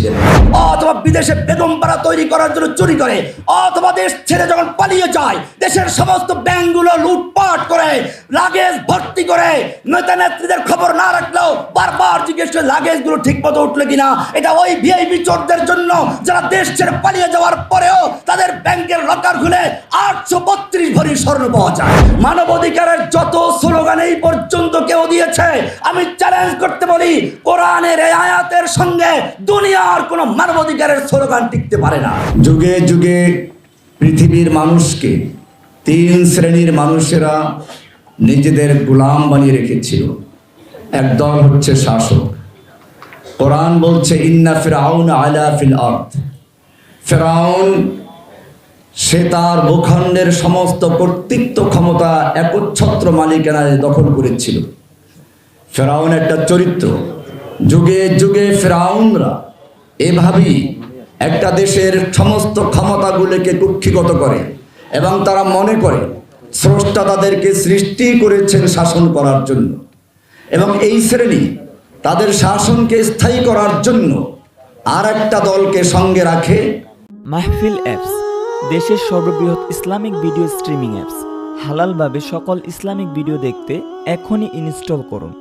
করেছিলেন, অথবা বিদেশে বেগম পাড়া তৈরি করার জন্য চুরি করে, অথবা দেশ ছেড়ে যখন পালিয়ে যায় দেশের সমস্ত ব্যাংকগুলো লুটপাট করে লাগেজ ভর্তি করে নেতা নেত্রীদের খবর না রাখলেও বারবার জিজ্ঞেস করে লাগেজগুলো ঠিক মতো উঠলো কিনা। এটা ওই ভিআইপি চোরদের জন্য যারা দেশ ছেড়ে পালিয়ে যাওয়ার পরেও তাদের ব্যাংকের লকার খুলে 832 ভরি স্বর্ণ পাওয়া যায়। মানবাধিকারের যত স্লোগান এই পর্যন্ত কেউ দিয়েছে, আমি চ্যালেঞ্জ করতে বলি কোরআনের এই আয়াতের সঙ্গে দুনিয়ার কোনো মানবাধিকারের স্লোগান টিকতে পারে না। যুগে যুগে পৃথিবীর মানুষকে 3 শ্রেণীর মানুষেরা নিজেদের গোলাম বানিয়ে রেখেছিল। একদল হচ্ছে শাসক। কোরআন বলছে ইন্না ফিরআউন আলা ফিল আরদ, ফিরআউন সে তার ভূখণ্ডের সমস্ত কর্তৃত্ব ক্ষমতা একচ্ছত্র মালিকানায় দখল করেছিল। ফিরআউন একটা চরিত্র। যুগে যুগে ফিরআউনরা এভাবেই একটা দেশের সমস্ত ক্ষমতাগুলোকে কুক্ষিগত করে এবং তারা মনে করে স্রষ্টা তাদেরকে সৃষ্টি করেছেন শাসন করার জন্য, এবং এই শ্রেণী তাদের শাসনকে স্থায়ী করার জন্য আর একটা দলকে সঙ্গে রাখে। মাহফিল অ্যাপস দেশের সর্ববৃহৎ ইসলামিক ভিডিও স্ট্রিমিং অ্যাপস। হালালভাবে সকল ইসলামিক ভিডিও দেখতে এখনই ইনস্টল করুন।